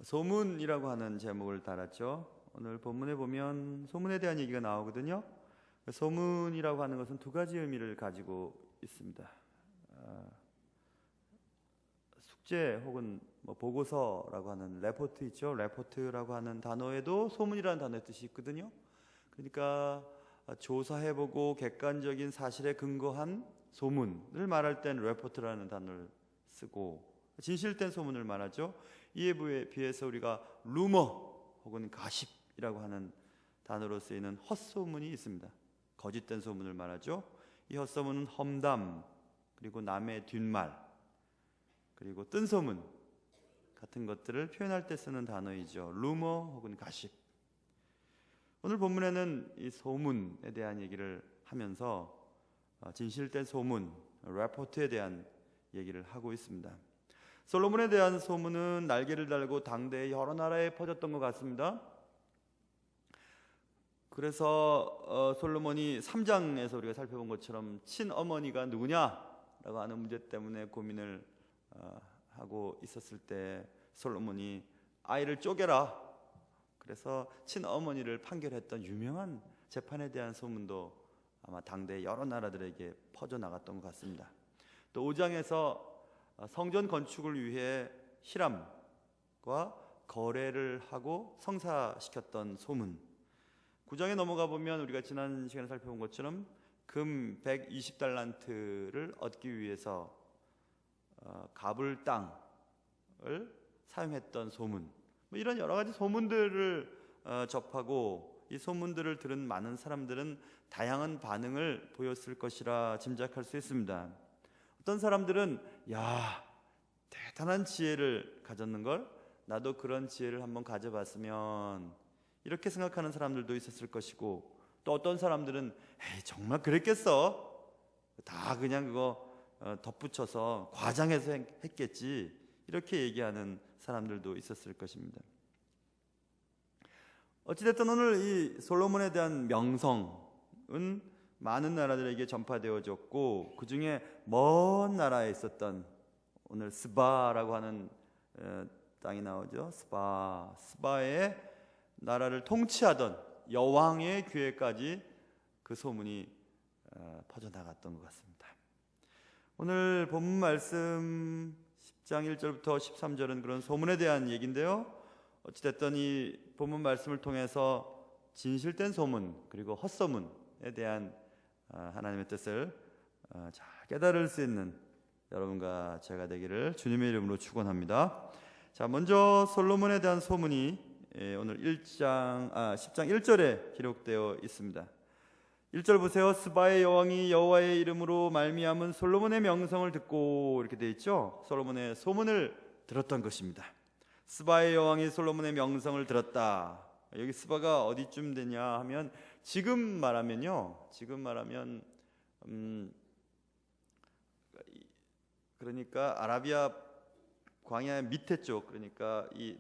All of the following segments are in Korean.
소문이라고 하는 제목을 달았죠. 오늘 본문에 보면 소문에 대한 얘기가 나오거든요. 소문이라고 하는 것은 두 가지 의미를 가지고 있습니다. 숙제 혹은 보고서라고 하는 레포트 있죠. 레포트라고 하는 단어에도 소문이라는 단어의 뜻이 있거든요. 그러니까 조사해보고 객관적인 사실에 근거한 소문을 말할 땐 레포트라는 단어를 쓰고, 진실된 소문을 말하죠. 이에 비해서 우리가 루머 혹은 가십이라고 하는 단어로 쓰이는 헛소문이 있습니다. 거짓된 소문을 말하죠. 이 헛소문은 험담, 그리고 남의 뒷말, 그리고 뜬소문 같은 것들을 표현할 때 쓰는 단어이죠. 루머 혹은 가십. 오늘 본문에는 이 소문에 대한 얘기를 하면서 진실된 소문, 레포트에 대한 얘기를 하고 있습니다. 솔로몬에 대한 소문은 날개를 달고 당대의 여러 나라에 퍼졌던 것 같습니다. 그래서 솔로몬이 3장에서 우리가 살펴본 것처럼 친어머니가 누구냐라고 하는 문제 때문에 고민을 하고 있었을 때 솔로몬이 아이를 쪼개라, 그래서 친어머니를 판결했던 유명한 재판에 대한 소문도 아마 당대 여러 나라들에게 퍼져나갔던 것 같습니다. 또 5장에서 성전 건축을 위해 히람과 거래를 하고 성사시켰던 소문, 9장에 넘어가 보면 우리가 지난 시간에 살펴본 것처럼 금 120달란트를 얻기 위해서 가불 땅을 사용했던 소문, 이런 여러 가지 소문들을 접하고 이 소문들을 들은 많은 사람들은 다양한 반응을 보였을 것이라 짐작할 수 있습니다. 어떤 사람들은 야, 대단한 지혜를 가졌는걸, 나도 그런 지혜를 한번 가져봤으면, 이렇게 생각하는 사람들도 있었을 것이고, 또 어떤 사람들은 에이, 정말 그랬겠어, 다 그냥 그거 덧붙여서 과장해서 했겠지, 이렇게 얘기하는 사람들도 있었을 것입니다. 어찌됐든 오늘 이 솔로몬에 대한 명성은 많은 나라들에게 전파되어졌고, 그 중에 먼 나라에 있었던, 오늘 스바라고 하는 땅이 나오죠. 스바의 나라를 통치하던 여왕의 귀에까지 그 소문이 퍼져나갔던 것 같습니다. 오늘 본문 말씀 10장 1절부터 13절은 그런 소문에 대한 얘기인데요. 어찌됐든 이 본문 말씀을 통해서 진실된 소문 그리고 헛소문에 대한 하나님의 뜻을 잘 깨달을 수 있는 여러분과 제가 되기를 주님의 이름으로 축원합니다. 자, 먼저 솔로몬에 대한 소문이 오늘 10장 1절에 기록되어 있습니다. 1절 보세요. 스바의 여왕이 여호와의 이름으로 말미암은 솔로몬의 명성을 듣고, 이렇게 되어 있죠. 솔로몬의 소문을 들었던 것입니다. 스바의 여왕이 솔로몬의 명성을 들었다. 여기 스바가 어디쯤 되냐 하면 지금 말하면 그러니까 아라비아 광야 밑에 쪽, 그러니까 이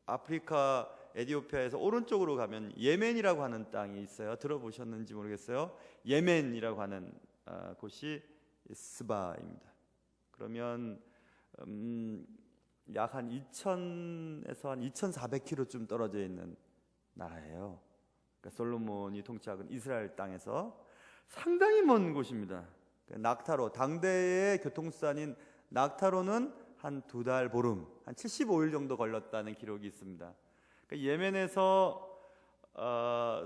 아프리카 에티오피아에서 오른쪽으로 가면 예멘이라고 하는 땅이 있어요. 들어보셨는지 모르겠어요. 예멘이라고 하는 곳이 스바입니다. 그러면 약 한 2000에서 한 2400km쯤 떨어져 있는 나라예요. 그러니까 솔로몬이 통치하는 이스라엘 땅에서 상당히 먼 곳입니다. 낙타로, 당대의 교통수단인 낙타로는 한 2달 보름, 한 75일 정도 걸렸다는 기록이 있습니다. 그러니까 예멘에서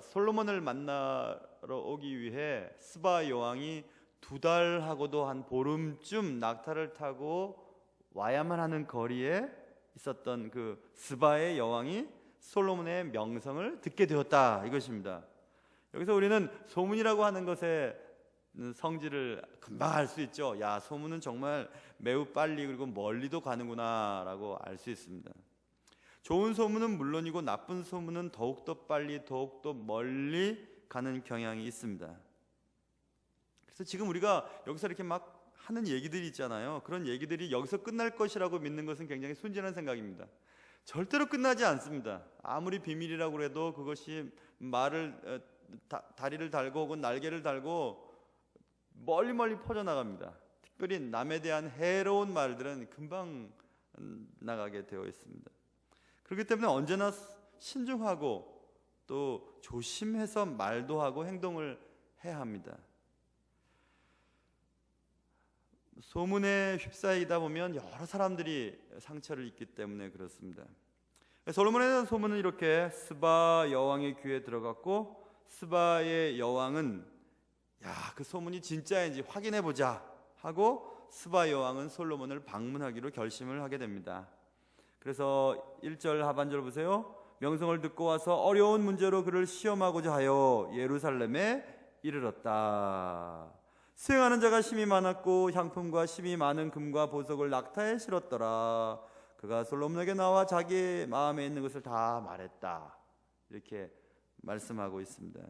솔로몬을 만나러 오기 위해 스바 여왕이 2달하고도 한 보름쯤 낙타를 타고 와야만 하는 거리에 있었던 그 스바의 여왕이 솔로몬의 명성을 듣게 되었다, 이것입니다. 여기서 우리는 소문이라고 하는 것의 성질을 금방 알 수 있죠. 야, 소문은 정말 매우 빨리 그리고 멀리도 가는구나 라고 알 수 있습니다. 좋은 소문은 물론이고 나쁜 소문은 더욱더 빨리 더욱더 멀리 가는 경향이 있습니다. 그래서 지금 우리가 여기서 이렇게 막 하는 얘기들이 있잖아요. 그런 얘기들이 여기서 끝날 것이라고 믿는 것은 굉장히 순진한 생각입니다. 절대로 끝나지 않습니다. 아무리 비밀이라고 해도 그것이 다리를 달고 혹은 날개를 달고 멀리 퍼져나갑니다. 특별히 남에 대한 해로운 말들은 금방 나가게 되어 있습니다. 그렇기 때문에 언제나 신중하고 또 조심해서 말도 하고 행동을 해야 합니다. 소문에 휩싸이다 보면 여러 사람들이 상처를 입기 때문에 그렇습니다. 솔로몬에 대한 소문은 이렇게 스바 여왕의 귀에 들어갔고, 스바의 여왕은 그 소문이 진짜인지 확인해 보자 하고 스바 여왕은 솔로몬을 방문하기로 결심을 하게 됩니다. 그래서 1절 하반절 보세요. 명성을 듣고 와서 어려운 문제로 그를 시험하고자 하여 예루살렘에 이르렀다. 수행하는 자가 심히 많았고 향품과 심히 많은 금과 보석을 낙타에 실었더라. 그가 솔로몬에게 나와 자기 마음에 있는 것을 다 말했다. 이렇게 말씀하고 있습니다.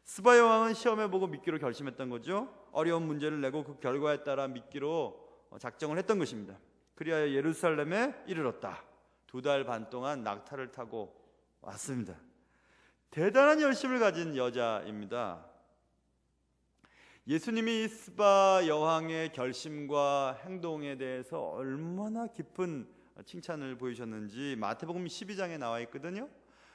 스바 여왕은 시험해보고 믿기로 결심했던 거죠. 어려운 문제를 내고 그 결과에 따라 믿기로 작정을 했던 것입니다. 그리하여 예루살렘에 이르렀다. 2달 반 동안 낙타를 타고 왔습니다. 대단한 열심을 가진 여자입니다. 예수님이 스바 여왕의 결심과 행동에 대해서 얼마나 깊은 칭찬을 보이셨는지 마태복음 12장에 나와 있거든요.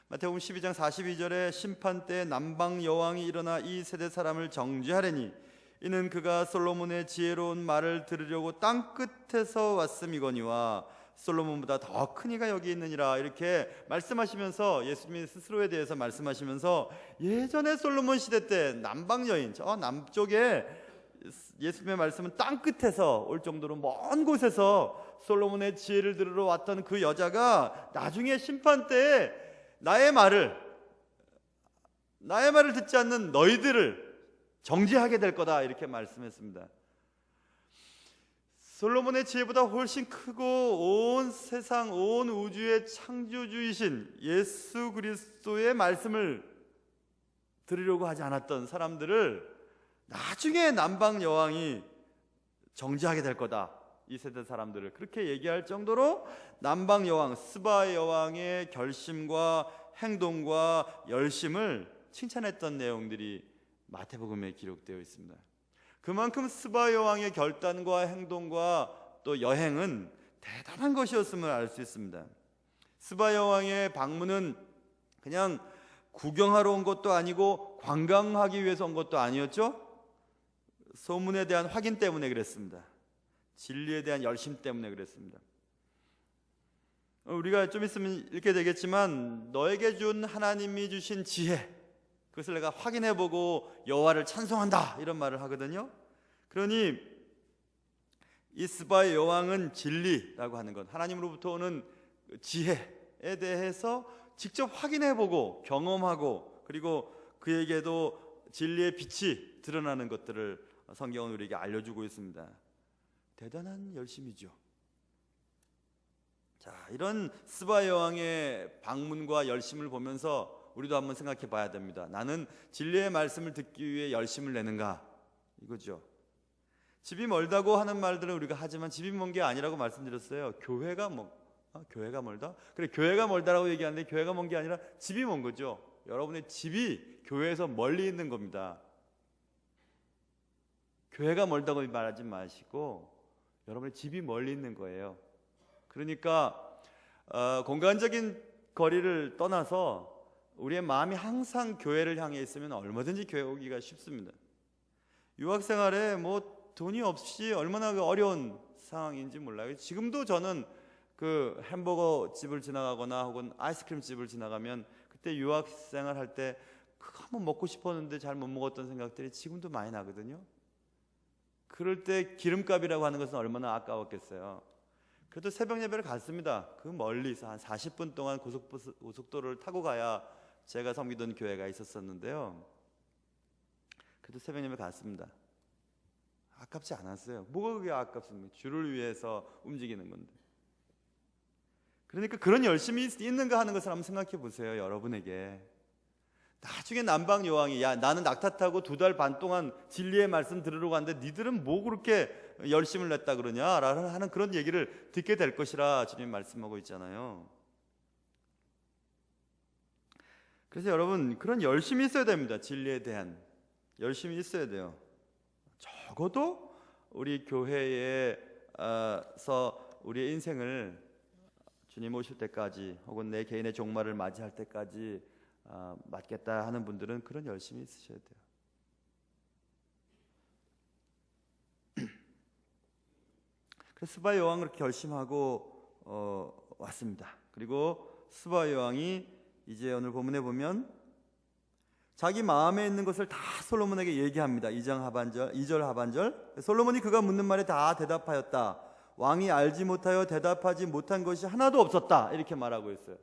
마태복음 12장 42절에 심판 때 남방 여왕이 일어나 이 세대 사람을 정죄하려니 이는 그가 솔로몬의 지혜로운 말을 들으려고 땅 끝에서 왔음이거니와 솔로몬보다 더 큰 이가 여기 있느니라. 이렇게 말씀하시면서 예수님이 스스로에 대해서 말씀하시면서 예전에 솔로몬 시대 때 남방 여인, 저 남쪽에 예수님의 말씀은 땅 끝에서 올 정도로 먼 곳에서 솔로몬의 지혜를 들으러 왔던 그 여자가 나중에 심판 때에 나의 말을 듣지 않는 너희들을 정죄하게 될 거다. 이렇게 말씀했습니다. 솔로몬의 지혜보다 훨씬 크고 온 세상, 온 우주의 창조주이신 예수 그리스도의 말씀을 들으려고 하지 않았던 사람들을 나중에 남방 여왕이 정죄하게 될 거다. 이 세대 사람들을 그렇게 얘기할 정도로 남방 여왕, 스바 여왕의 결심과 행동과 열심을 칭찬했던 내용들이 마태복음에 기록되어 있습니다. 그만큼 스바 여왕의 결단과 행동과 또 여행은 대단한 것이었음을 알 수 있습니다. 스바 여왕의 방문은 그냥 구경하러 온 것도 아니고 관광하기 위해서 온 것도 아니었죠. 소문에 대한 확인 때문에 그랬습니다. 진리에 대한 열심 때문에 그랬습니다. 우리가 좀 있으면 읽게 되겠지만 너에게 준 하나님이 주신 지혜, 그것을 내가 확인해보고 여호와를 찬송한다, 이런 말을 하거든요. 그러니 이 스바의 여왕은 진리라고 하는 것, 하나님으로부터 오는 지혜에 대해서 직접 확인해보고 경험하고, 그리고 그에게도 진리의 빛이 드러나는 것들을 성경은 우리에게 알려주고 있습니다. 대단한 열심이죠. 자, 이런 스바 여왕의 방문과 열심을 보면서 우리도 한번 생각해 봐야 됩니다. 나는 진리의 말씀을 듣기 위해 열심을 내는가? 이거죠. 집이 멀다고 하는 말들은 우리가 하지만 집이 먼 게 아니라고 말씀드렸어요. 교회가 멀다? 그래, 교회가 멀다라고 얘기하는데 교회가 먼 게 아니라 집이 먼 거죠. 여러분의 집이 교회에서 멀리 있는 겁니다. 교회가 멀다고 말하지 마시고 여러분의 집이 멀리 있는 거예요. 그러니까 공간적인 거리를 떠나서 우리의 마음이 항상 교회를 향해 있으면 얼마든지 교회 오기가 쉽습니다. 유학생활에 돈이 없이 얼마나 어려운 상황인지 몰라요. 지금도 저는 그 햄버거 집을 지나가거나 혹은 아이스크림 집을 지나가면 그때 유학생활 할 때 그거 한번 먹고 싶었는데 잘 못 먹었던 생각들이 지금도 많이 나거든요. 그럴 때 기름값이라고 하는 것은 얼마나 아까웠겠어요. 그래도 새벽 예배를 갔습니다. 그 멀리서 한 40분 동안 고속도로를 타고 가야 제가 섬기던 교회가 있었었는데요. 그래도 새벽 예배 갔습니다. 아깝지 않았어요. 뭐가 그게 아깝습니까? 주를 위해서 움직이는 건데. 그러니까 그런 열심이 있는가 하는 것을 한번 생각해 보세요. 여러분에게. 나중에 남방 여왕이 나는 낙타 타고 2달 반 동안 진리의 말씀 들으러 갔는데 니들은 뭐 그렇게 열심을 냈다 그러냐 라는 하는 그런 얘기를 듣게 될 것이라 주님 말씀하고 있잖아요. 그래서 여러분, 그런 열심이 있어야 됩니다. 진리에 대한 열심이 있어야 돼요. 적어도 우리 교회에서 우리의 인생을 주님 오실 때까지 혹은 내 개인의 종말을 맞이할 때까지 맞겠다 하는 분들은 그런 열심이 있으셔야 돼요. 그래서 스바 여왕은 그렇게 결심하고 왔습니다. 그리고 스바 여왕이 이제 오늘 본문에 보면 자기 마음에 있는 것을 다 솔로몬에게 얘기합니다. 2절 하반절. 솔로몬이 그가 묻는 말에 다 대답하였다. 왕이 알지 못하여 대답하지 못한 것이 하나도 없었다. 이렇게 말하고 있어요.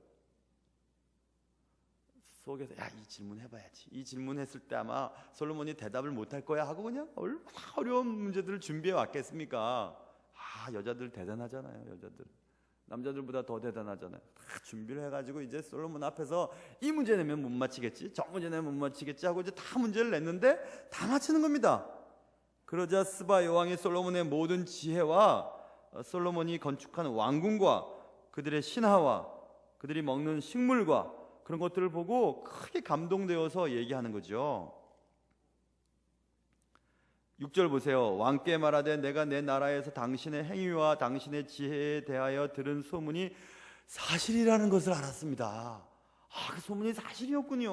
속에서 이 질문 해봐야지. 이 질문했을 때 아마 솔로몬이 대답을 못할 거야 하고 그냥 얼마나 어려운 문제들을 준비해 왔겠습니까? 여자들 대단하잖아요. 여자들 남자들보다 더 대단하잖아요. 다 준비를 해가지고 이제 솔로몬 앞에서 이 문제 내면 못 맞히겠지, 저 문제 내면 못 맞히겠지 하고 이제 다 문제를 냈는데 다 맞히는 겁니다. 그러자 스바 여왕이 솔로몬의 모든 지혜와 솔로몬이 건축한 왕궁과 그들의 신하와 그들이 먹는 식물과 그런 것들을 보고 크게 감동되어서 얘기하는 거죠. 6절 보세요. 왕께 말하되 내가 내 나라에서 당신의 행위와 당신의 지혜에 대하여 들은 소문이 사실이라는 것을 알았습니다. 그 소문이 사실이었군요.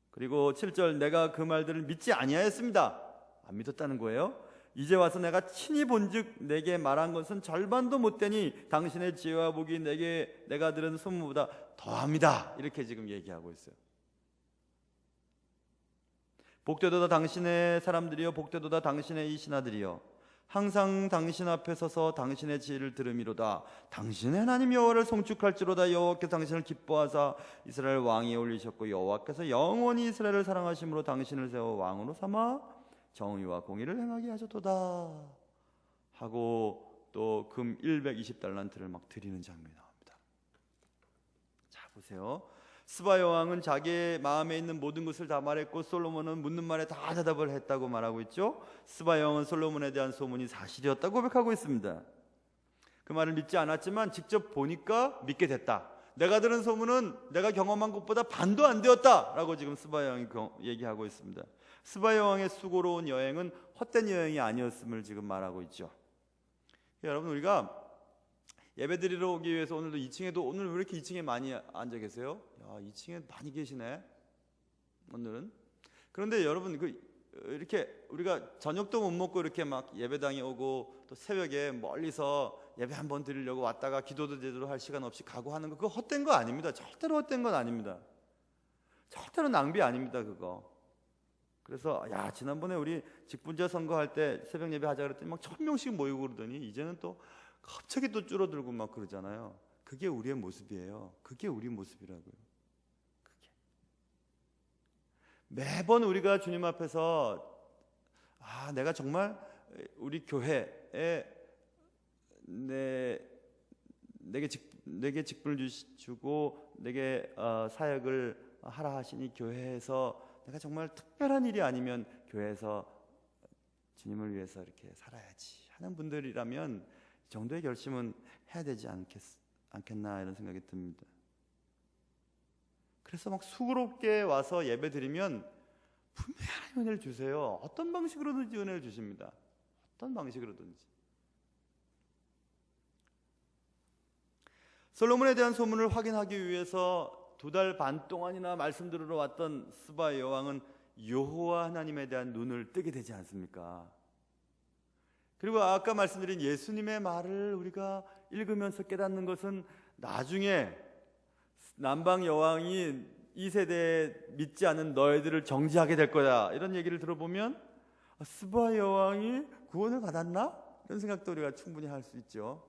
그리고 7절 내가 그 말들을 믿지 아니하였습니다. 안 믿었다는 거예요. 이제 와서 내가 친히 본즉 내게 말한 것은 절반도 못되니 당신의 지혜와 복이 내가 들은 소문보다 더합니다. 이렇게 지금 얘기하고 있어요. 복되도다 당신의 사람들이여, 복되도다 당신의 이 신하들이여, 항상 당신 앞에 서서 당신의 지혜를 들음이로다. 당신의 하나님 여호와를 송축할지로다. 여호와께서 당신을 기뻐하사 이스라엘 왕위에 올리셨고 여호와께서 영원히 이스라엘을 사랑하심으로 당신을 세워 왕으로 삼아 정의와 공의를 행하게 하셨도다 하고 또 금 120달란트를 막 드리는 장면이 나옵니다. 자 보세요. 스바 여왕은 자기의 마음에 있는 모든 것을 다 말했고 솔로몬은 묻는 말에 다 대답을 했다고 말하고 있죠. 스바 여왕은 솔로몬에 대한 소문이 사실이었다고 고백하고 있습니다. 그 말을 믿지 않았지만 직접 보니까 믿게 됐다. 내가 들은 소문은 내가 경험한 것보다 반도 안 되었다라고 지금 스바 여왕이 얘기하고 있습니다. 스바 여왕의 수고로운 여행은 헛된 여행이 아니었음을 지금 말하고 있죠. 여러분 우리가 예배드리러 오기 위해서 오늘도 2층에도 오늘 왜 이렇게 2층에 많이 앉아 계세요? 2층에 많이 계시네 오늘은. 그런데 여러분 이렇게 우리가 저녁도 못 먹고 이렇게 막 예배당에 오고 또 새벽에 멀리서 예배 한번 드리려고 왔다가 기도도 제대로 할 시간 없이 가고 하는 거 그거 헛된 거 아닙니다. 절대로 헛된 건 아닙니다. 절대로 낭비 아닙니다 그거. 그래서 지난번에 우리 직분자 선거할 때 새벽 예배 하자 그랬더니 막 1000명씩 모이고 그러더니 이제는 또 갑자기 또 줄어들고 막 그러잖아요. 그게 우리의 모습이에요. 그게 우리 모습이라고요. 그게. 매번 우리가 주님 앞에서 내가 정말 우리 교회에 내게 직분을 주고 내게 사역을 하라 하시니 교회에서 내가 정말 특별한 일이 아니면 교회에서 주님을 위해서 이렇게 살아야지 하는 분들이라면 이 정도의 결심은 해야 되지 않겠나 이런 생각이 듭니다. 그래서 막 수고롭게 와서 예배 드리면 분명히 은혜를 주세요. 어떤 방식으로든지 은혜를 주십니다. 어떤 방식으로든지. 솔로몬에 대한 소문을 확인하기 위해서 2달 반 동안이나 말씀 들으러 왔던 스바 여왕은 여호와 하나님에 대한 눈을 뜨게 되지 않습니까? 그리고 아까 말씀드린 예수님의 말을 우리가 읽으면서 깨닫는 것은 나중에 남방 여왕이 이 세대에 믿지 않은 너희들을 정죄하게 될 거야 이런 얘기를 들어보면 스바 여왕이 구원을 받았나? 이런 생각도 우리가 충분히 할 수 있죠.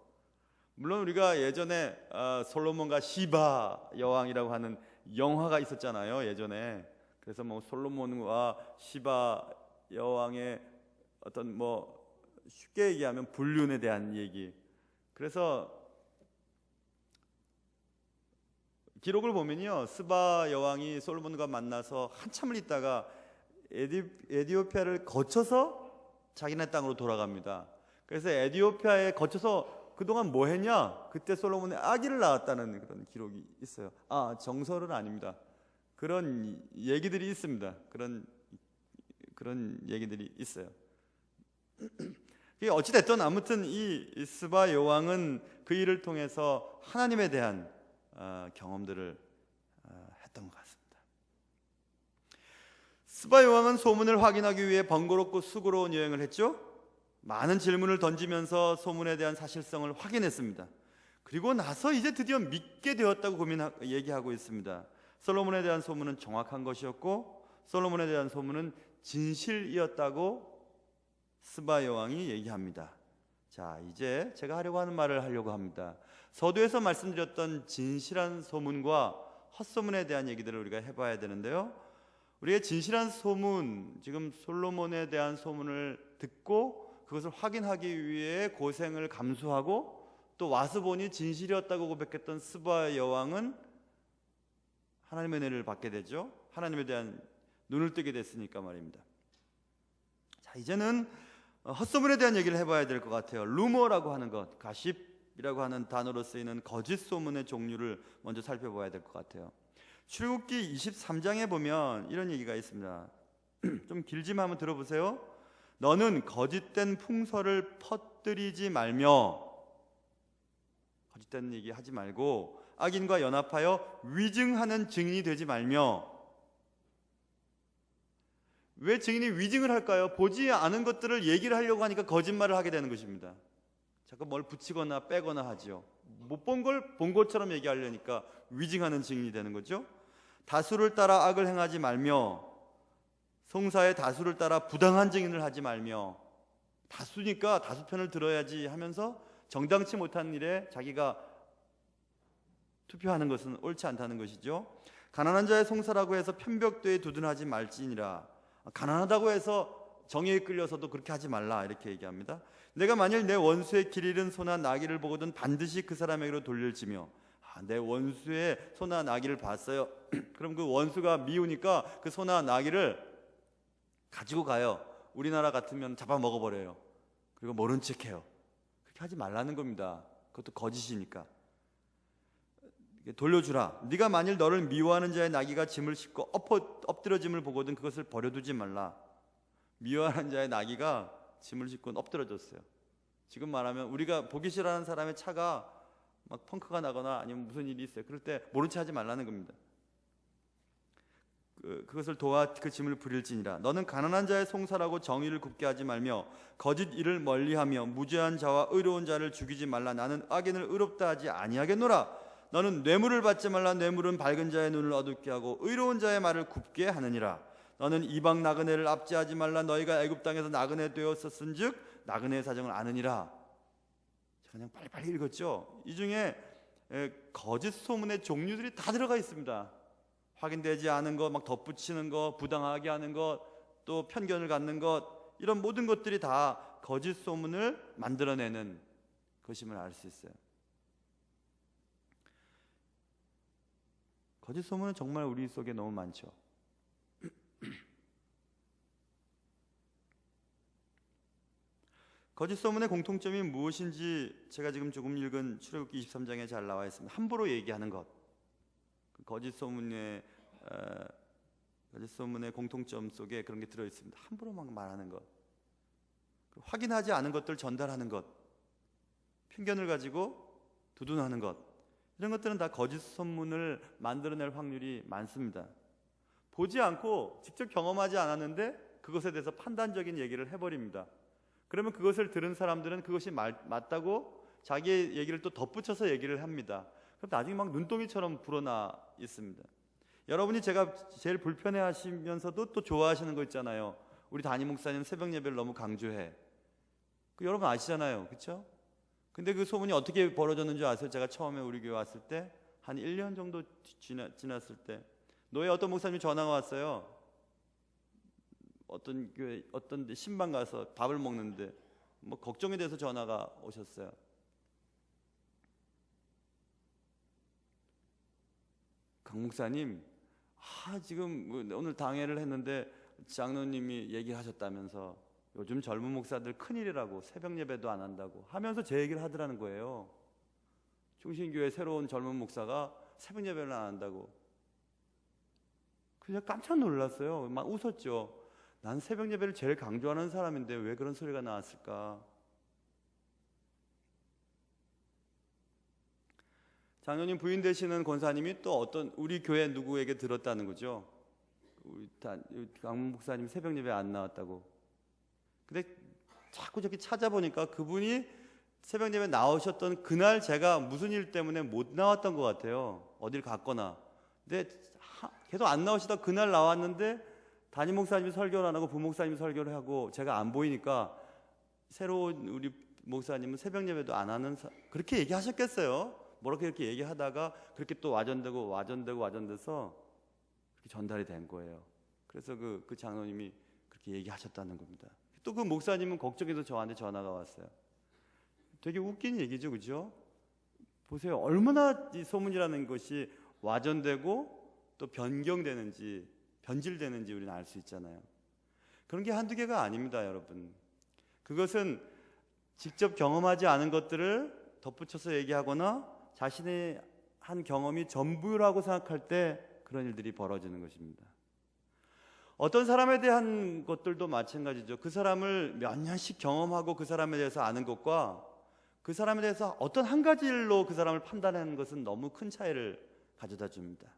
물론 우리가 예전에 솔로몬과 시바 여왕이라고 하는 영화가 있었잖아요 예전에. 그래서 뭐 솔로몬과 시바 여왕의 어떤 쉽게 얘기하면 불륜에 대한 얘기. 그래서 기록을 보면요 스바 여왕이 솔로몬과 만나서 한참을 있다가 에디오피아를 거쳐서 자기네 땅으로 돌아갑니다. 그래서 에디오피아에 거쳐서 그동안 뭐 했냐? 그때 솔로몬의 아기를 낳았다는 그런 기록이 있어요. 정설은 아닙니다. 그런 얘기들이 있습니다. 그런 얘기들이 있어요. 어찌 됐든 아무튼 이 스바 여왕은 그 일을 통해서 하나님에 대한 경험들을 했던 것 같습니다. 스바 여왕은 소문을 확인하기 위해 번거롭고 수고로운 여행을 했죠. 많은 질문을 던지면서 소문에 대한 사실성을 확인했습니다. 그리고 나서 이제 드디어 믿게 되었다고 얘기하고 있습니다. 솔로몬에 대한 소문은 정확한 것이었고 솔로몬에 대한 소문은 진실이었다고 스바 여왕이 얘기합니다. 자, 이제 제가 하려고 합니다. 서두에서 말씀드렸던 진실한 소문과 헛소문에 대한 얘기들을 우리가 해봐야 되는데요. 우리의 진실한 소문, 지금 솔로몬에 대한 소문을 듣고 그것을 확인하기 위해 고생을 감수하고 또 와서 보니 진실이었다고 고백했던 스바 여왕은 하나님의 은혜를 받게 되죠. 하나님에 대한 눈을 뜨게 됐으니까 말입니다. 자, 이제는 헛소문에 대한 얘기를 해봐야 될 것 같아요. 루머라고 하는 것, 가십이라고 하는 단어로 쓰이는 거짓 소문의 종류를 먼저 살펴봐야 될 것 같아요. 출애굽기 23장에 보면 이런 얘기가 있습니다. 좀 길지만 한번 들어보세요. 너는 거짓된 풍설을 퍼뜨리지 말며, 거짓된 얘기 하지 말고 악인과 연합하여 위증하는 증인이 되지 말며. 왜 증인이 위증을 할까요? 보지 않은 것들을 얘기를 하려고 하니까 거짓말을 하게 되는 것입니다. 자꾸 뭘 붙이거나 빼거나 하지요. 못 본 걸 본 것처럼 얘기하려니까 위증하는 증인이 되는 거죠. 다수를 따라 악을 행하지 말며, 송사의 다수를 따라 부당한 증인을 하지 말며, 다수니까 다수 편을 들어야지 하면서 정당치 못한 일에 자기가 투표하는 것은 옳지 않다는 것이죠. 가난한 자의 송사라고 해서 편벽되이 두둔하지 말지니라. 가난하다고 해서 정의에 끌려서도 그렇게 하지 말라, 이렇게 얘기합니다. 내가 만일 내 원수의 길 잃은 소나 나귀를 보거든 반드시 그 사람에게로 돌릴지며. 내 원수의 소나 나귀를 봤어요. 그럼 그 원수가 미우니까 그 소나 나귀를 가지고 가요. 우리나라 같으면 잡아먹어버려요. 그리고 모른 척해요. 그렇게 하지 말라는 겁니다. 그것도 거짓이니까. 돌려주라. 네가 만일 너를 미워하는 자의 나귀가 짐을 싣고 엎드러짐을 보거든 그것을 버려두지 말라. 미워하는 자의 나귀가 짐을 싣고 엎드러졌어요. 지금 말하면 우리가 보기 싫어하는 사람의 차가 막 펑크가 나거나 아니면 무슨 일이 있어요. 그럴 때 모른 체 하지 말라는 겁니다. 그것을 도와 그 짐을 부릴지니라. 너는 가난한 자의 송사라고 정의를 굽게 하지 말며 거짓 일을 멀리하며 무죄한 자와 의로운 자를 죽이지 말라. 나는 악인을 의롭다 하지 아니하겠노라. 너는 뇌물을 받지 말라. 뇌물은 밝은 자의 눈을 어둡게 하고 의로운 자의 말을 굽게 하느니라. 너는 이방 나그네를 압제하지 말라. 너희가 애굽 땅에서 나그네 되었었은즉 나그네의 사정을 아느니라. 그냥 빨리빨리 읽었죠. 이 중에 거짓 소문의 종류들이 다 들어가 있습니다. 확인되지 않은 것, 막 덧붙이는 것, 부당하게 하는 것, 또 편견을 갖는 것, 이런 모든 것들이 다 거짓 소문을 만들어내는 것임을 알 수 있어요. 거짓 소문은 정말 우리 속에 너무 많죠. 거짓 소문의 공통점이 무엇인지 제가 지금 조금 읽은 출애굽기 23장에 잘 나와 있습니다. 함부로 얘기하는 것. 거짓 소문의 공통점 속에 그런 게 들어 있습니다. 함부로 막 말하는 것, 확인하지 않은 것들 전달하는 것, 편견을 가지고 두둔하는 것, 이런 것들은 다 거짓 소문을 만들어낼 확률이 많습니다. 보지 않고 직접 경험하지 않았는데 그것에 대해서 판단적인 얘기를 해버립니다. 그러면 그것을 들은 사람들은 그것이 맞다고 자기의 얘기를 또 덧붙여서 얘기를 합니다. 그럼 나중에 막 눈덩이처럼 불어나 있습니다. 여러분이 제가 제일 불편해하시면서도 또 좋아하시는 거 있잖아요. 우리 담임 목사님 새벽 예배를 너무 강조해. 여러분 아시잖아요, 그렇죠? 근데 그 소문이 어떻게 벌어졌는지 아세요? 제가 처음에 우리 교회 왔을 때 한 1년 정도 지났을 때 노예 어떤 목사님이 전화가 왔어요. 어떤 교회 어떤 데 신방 가서 밥을 먹는데 뭐 걱정이 돼서 전화가 오셨어요. 강 목사님, 지금 오늘 당회를 했는데 장로님이 얘기하셨다면서 요즘 젊은 목사들 큰일이라고 새벽 예배도 안 한다고 하면서 제 얘기를 하더라는 거예요. 중신교회 새로운 젊은 목사가 새벽 예배를 안 한다고. 그래서 깜짝 놀랐어요. 막 웃었죠. 난 새벽 예배를 제일 강조하는 사람인데 왜 그런 소리가 나왔을까? 장로님 부인 되시는 권사님이 또 어떤 우리 교회 누구에게 들었다는 거죠. 우리 강문 목사님 새벽 예배 안 나왔다고. 근데 자꾸 저렇게 찾아보니까 그분이 새벽 예배 나오셨던 그날 제가 무슨 일 때문에 못 나왔던 것 같아요. 어딜 갔거나. 근데 계속 안 나오시다 그날 나왔는데 담임 목사님이 설교를 안 하고 부목사님이 설교를 하고 제가 안 보이니까 새로운 우리 목사님은 새벽 예배도 안 하는 그렇게 얘기하셨겠어요. 뭐렇게 이렇게 얘기하다가 그렇게 또 와전돼서 그렇게 전달이 된 거예요. 그래서 그 장로님이 그렇게 얘기하셨다는 겁니다. 또 그 목사님은 걱정해서 저한테 전화가 왔어요. 되게 웃긴 얘기죠, 그죠? 보세요, 얼마나 이 소문이라는 것이 와전되고 또 변경되는지, 변질되는지 우리는 알 수 있잖아요. 그런 게 한두 개가 아닙니다, 여러분. 그것은 직접 경험하지 않은 것들을 덧붙여서 얘기하거나 자신의 한 경험이 전부라고 생각할 때 그런 일들이 벌어지는 것입니다. 어떤 사람에 대한 것들도 마찬가지죠. 그 사람을 몇 년씩 경험하고 그 사람에 대해서 아는 것과 그 사람에 대해서 어떤 한 가지 일로 그 사람을 판단하는 것은 너무 큰 차이를 가져다 줍니다.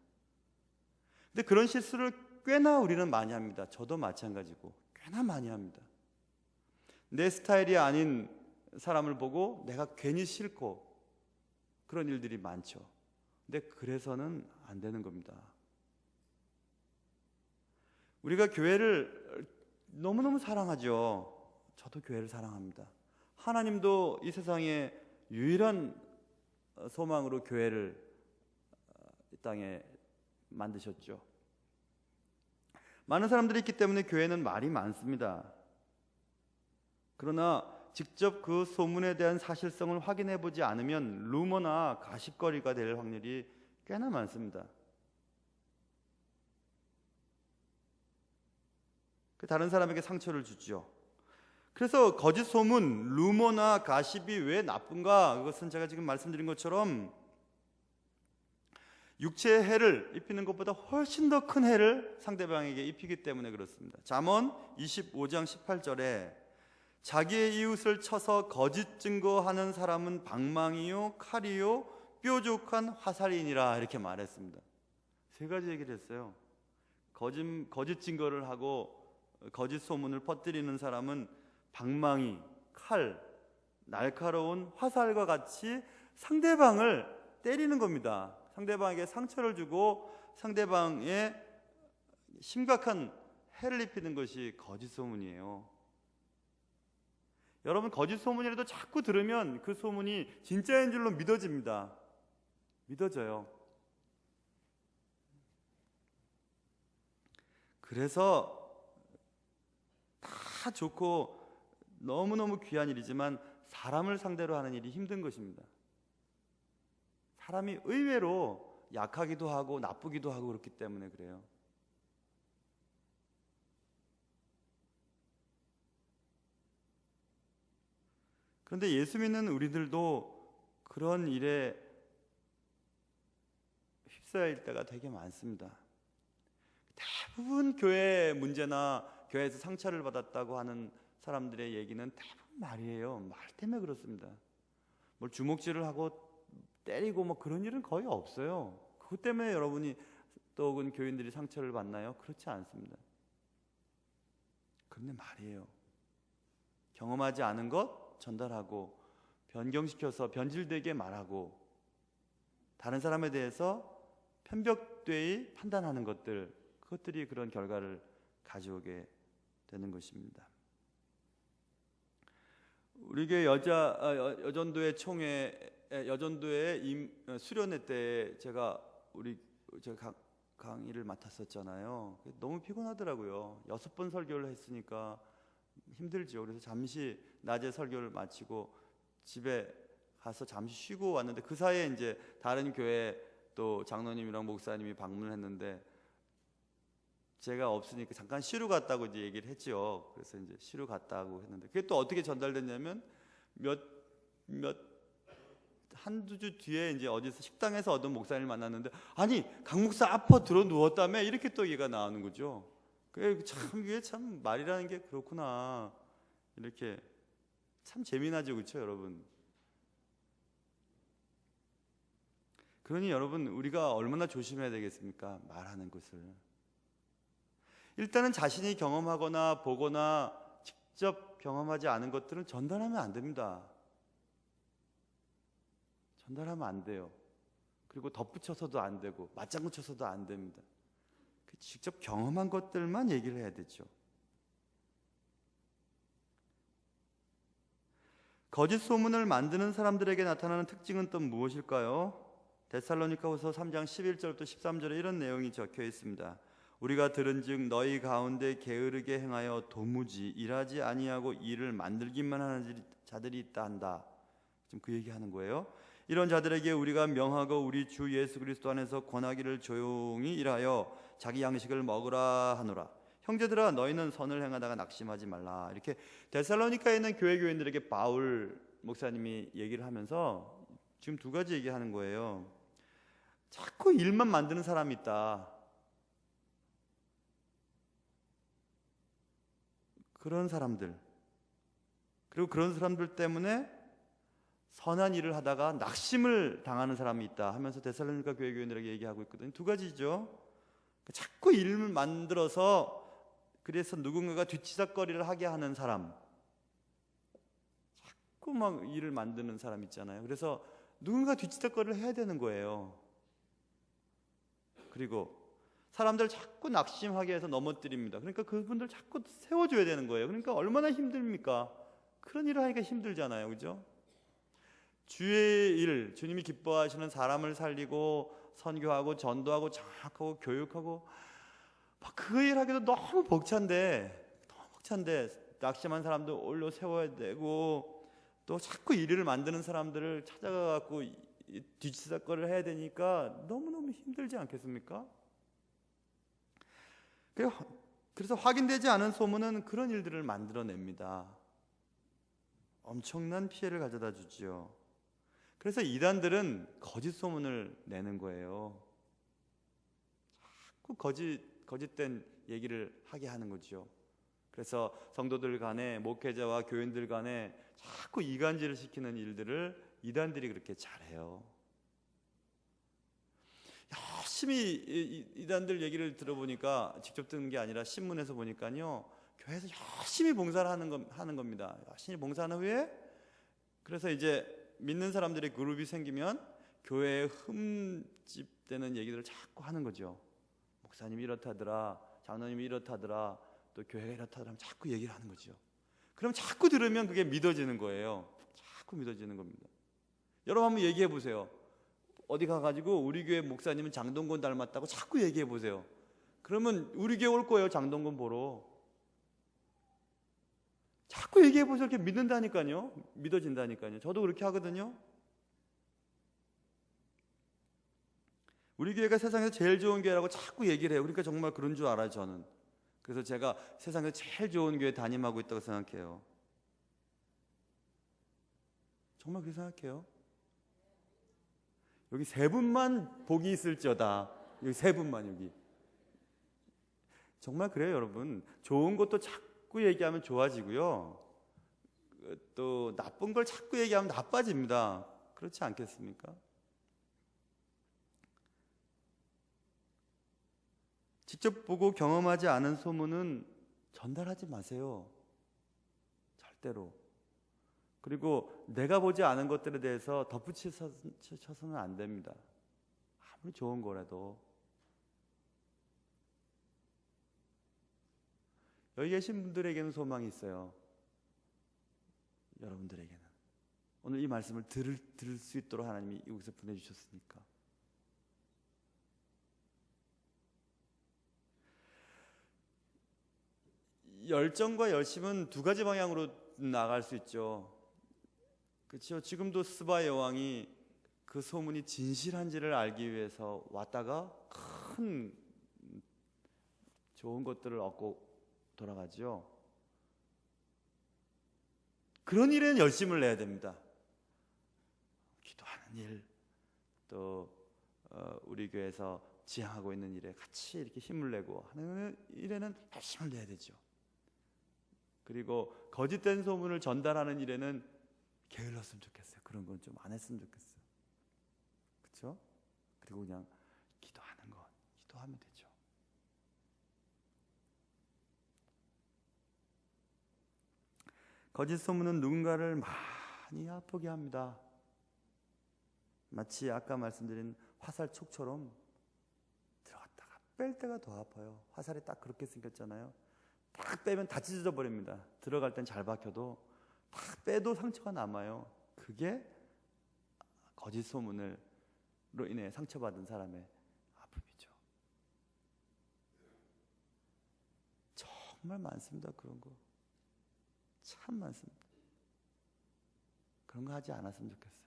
근데 그런 실수를 꽤나 우리는 많이 합니다. 저도 마찬가지고 꽤나 많이 합니다. 내 스타일이 아닌 사람을 보고 내가 괜히 싫고 그런 일들이 많죠. 근데 그래서는 안 되는 겁니다. 우리가 교회를 너무너무 사랑하죠. 저도 교회를 사랑합니다. 하나님도 이 세상에 유일한 소망으로 교회를 이 땅에 만드셨죠. 많은 사람들이 있기 때문에 교회는 말이 많습니다. 그러나 직접 그 소문에 대한 사실성을 확인해 보지 않으면 루머나 가십거리가 될 확률이 꽤나 많습니다. 다른 사람에게 상처를 주죠. 그래서 거짓 소문, 루머나 가십이 왜 나쁜가? 그것은 제가 지금 말씀드린 것처럼 육체의 해를 입히는 것보다 훨씬 더 큰 해를 상대방에게 입히기 때문에 그렇습니다. 잠언 25장 18절에 자기의 이웃을 쳐서 거짓 증거하는 사람은 방망이요 칼이요 뾰족한 화살이니라 이렇게 말했습니다. 세 가지 얘기를 했어요. 거짓 증거를 하고 거짓 소문을 퍼뜨리는 사람은 방망이, 칼, 날카로운 화살과 같이 상대방을 때리는 겁니다. 상대방에게 상처를 주고 상대방에 심각한 해를 입히는 것이 거짓 소문이에요. 여러분, 거짓 소문이라도 자꾸 들으면 그 소문이 진짜인 줄로 믿어집니다. 믿어져요. 그래서 다 좋고 너무너무 귀한 일이지만 사람을 상대로 하는 일이 힘든 것입니다. 사람이 의외로 약하기도 하고 나쁘기도 하고 그렇기 때문에 그래요. 그런데 예수 믿는 우리들도 그런 일에 휩싸일 때가 되게 많습니다. 대부분 교회 문제나 교회에서 상처를 받았다고 하는 사람들의 얘기는 대부분 말이에요. 말 때문에 그렇습니다. 뭘 주먹질을 하고 때리고 뭐 그런 일은 거의 없어요. 그것 때문에 여러분이 또 혹은 교인들이 상처를 받나요? 그렇지 않습니다. 그런데 말이에요. 경험하지 않은 것 전달하고 변경시켜서 변질되게 말하고 다른 사람에 대해서 편벽되이 판단하는 것들, 그것들이 그런 결과를 가져오게 되는 것입니다. 우리 교회 여전도회 총회 여전도회 수련회 때 제가 강의를 맡았었잖아요. 너무 피곤하더라고요. 6번 설교를 했으니까 힘들죠. 그래서 잠시 낮에 설교를 마치고 집에 가서 잠시 쉬고 왔는데 그 사이에 이제 다른 교회 또 장로님이랑 목사님이 방문을 했는데 제가 없으니까 잠깐 쉬러 갔다고 이제 얘기를 했죠. 그래서 이제 쉬러 갔다고 했는데 그게 또 어떻게 전달됐냐면 한두 주 뒤에 이제 어디서 식당에서 어떤 목사님을 만났는데 아니 강 목사 아파 들어 누웠다며 이렇게 또 얘기가 나오는 거죠. 참 이게 참 말이라는 게 그렇구나 이렇게 참 재미나죠, 그렇죠, 여러분? 그러니 여러분, 우리가 얼마나 조심해야 되겠습니까? 말하는 것을. 일단은 자신이 경험하거나 보거나 직접 경험하지 않은 것들은 전달하면 안 됩니다. 전달하면 안 돼요. 그리고 덧붙여서도 안 되고 맞장구 쳐서도 안 됩니다. 직접 경험한 것들만 얘기를 해야 되죠. 거짓 소문을 만드는 사람들에게 나타나는 특징은 또 무엇일까요? 데살로니가후서 3장 11절부터 13절에 이런 내용이 적혀 있습니다. 우리가 들은즉 너희 가운데 게으르게 행하여 도무지 일하지 아니하고 일을 만들기만 하는 자들이 있다 한다. 지금 그 얘기하는 거예요. 이런 자들에게 우리가 명하고 우리 주 예수 그리스도 안에서 권하기를 조용히 일하여 자기 양식을 먹으라 하노라. 형제들아 너희는 선을 행하다가 낙심하지 말라. 이렇게 데살로니가에 있는 교회인들에게 바울 목사님이 얘기를 하면서 지금 두 가지 얘기하는 거예요. 자꾸 일만 만드는 사람이 있다. 그런 사람들, 그리고 그런 사람들 때문에 선한 일을 하다가 낙심을 당하는 사람이 있다 하면서 데살로니가 교회인들에게 얘기하고 있거든요. 두 가지죠. 자꾸 일을 만들어서 그래서 누군가가 뒤치다거리를 하게 하는 사람, 자꾸 막 일을 만드는 사람 있잖아요. 그래서 누군가 뒤치다거리를 해야 되는 거예요. 그리고 사람들 자꾸 낙심하게 해서 넘어뜨립니다. 그러니까 그분들 자꾸 세워줘야 되는 거예요. 그러니까 얼마나 힘듭니까? 그런 일을 하니까 힘들잖아요. 그죠? 주의 일, 주님이 기뻐하시는 사람을 살리고 선교하고 전도하고 장학하고 교육하고 막 그 일 하기도 너무 벅찬데 낙심한 사람들 올려 세워야 되고 또 자꾸 일을 만드는 사람들을 찾아가 갖고 뒤치다거리를 해야 되니까 너무너무 힘들지 않겠습니까? 그래서 확인되지 않은 소문은 그런 일들을 만들어냅니다. 엄청난 피해를 가져다 주지요. 그래서 이단들은 거짓 소문을 내는 거예요. 자꾸 거짓된 얘기를 하게 하는 거죠. 그래서 성도들 간에, 목회자와 교인들 간에 자꾸 이간질을 시키는 일들을 이단들이 그렇게 잘해요. 열심히 이단들 얘기를 들어보니까, 직접 듣는 게 아니라 신문에서 보니까요, 교회에서 열심히 봉사를 하는 겁니다. 열심히 봉사한 후에 그래서 이제 믿는 사람들의 그룹이 생기면 교회에 흠집되는 얘기들을 자꾸 하는 거죠. 목사님이 이렇다더라, 장로님이 이렇다더라, 또 교회가 이렇다더라 하면 자꾸 얘기를 하는 거죠. 그럼 자꾸 들으면 그게 믿어지는 거예요. 자꾸 믿어지는 겁니다. 여러분 한번 얘기해 보세요. 어디 가가지고 우리 교회 목사님은 장동건 닮았다고 자꾸 얘기해 보세요. 그러면 우리 교회 올 거예요. 장동건 보러. 자꾸 얘기해 보세요. 이렇게 믿는다니까요. 믿어진다니까요. 저도 그렇게 하거든요. 우리 교회가 세상에서 제일 좋은 교회라고 자꾸 얘기를 해요. 그러니까 정말 그런 줄 알아요, 저는. 그래서 제가 세상에서 제일 좋은 교회 담임하고 있다고 생각해요. 정말 그렇게 생각해요. 여기 세 분만 복이 있을지어다. 여기 세 분만 여기. 정말 그래요, 여러분. 좋은 것도 자꾸 얘기하면 좋아지고요. 또 나쁜 걸 자꾸 얘기하면 나빠집니다. 그렇지 않겠습니까? 직접 보고 경험하지 않은 소문은 전달하지 마세요. 절대로. 그리고 내가 보지 않은 것들에 대해서 덧붙여서는 안 됩니다. 아무리 좋은 거라도. 여기 계신 분들에게는 소망이 있어요. 여러분들에게는. 오늘 이 말씀을 들을 수 있도록 하나님이 이곳에 보내주셨으니까. 열정과 열심은 두 가지 방향으로 나갈 수 있죠. 그렇죠. 지금도 스바 여왕이 그 소문이 진실한지를 알기 위해서 왔다가 큰 좋은 것들을 얻고 돌아가죠. 그런 일에는 열심을 내야 됩니다. 기도하는 일, 또 우리 교회에서 지향하고 있는 일에 같이 이렇게 힘을 내고 하는 일에는 열심을 내야 되죠. 그리고 거짓된 소문을 전달하는 일에는 게을렀으면 좋겠어요. 그런 건 좀 안 했으면 좋겠어요. 그렇죠? 그리고 그냥 기도하는 것, 기도하면 되죠. 거짓 소문은 누군가를 많이 아프게 합니다. 마치 아까 말씀드린 화살촉처럼 들어갔다가 뺄 때가 더 아파요. 화살이 딱 그렇게 생겼잖아요. 딱 빼면 다 찢어져 버립니다. 들어갈 땐 잘 박혀도 딱 빼도 상처가 남아요. 그게 거짓 소문으로 인해 상처받은 사람의 아픔이죠. 정말 많습니다. 그런 거 참 많습니다. 그런 거 하지 않았으면 좋겠어요.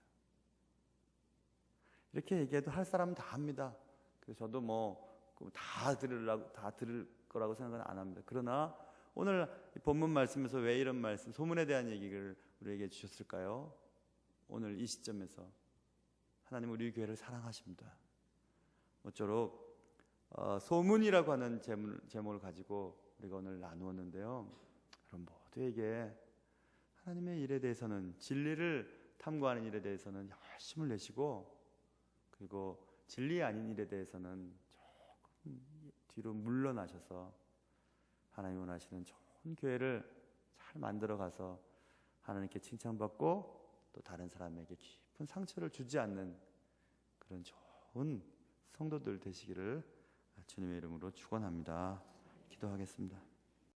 이렇게 얘기해도 할 사람은 다 합니다. 그래서 저도 뭐 다 들을 거라고 생각은 안 합니다. 그러나 오늘 본문 말씀에서 왜 이런 말씀, 소문에 대한 얘기를 우리에게 주셨을까요? 오늘 이 시점에서 하나님은 우리 교회를 사랑하십니다. 모쪼록 소문이라고 하는 제목을 가지고 우리가 오늘 나누었는데요. 여러분 모두에게 하나님의 일에 대해서는, 진리를 탐구하는 일에 대해서는 열심을 내시고, 그리고 진리 아닌 일에 대해서는 조금 뒤로 물러나셔서 하나님 원하시는 좋은 교회를 잘 만들어 가서 하나님께 칭찬받고 또 다른 사람에게 깊은 상처를 주지 않는 그런 좋은 성도들 되시기를 주님의 이름으로 축원합니다. 기도하겠습니다.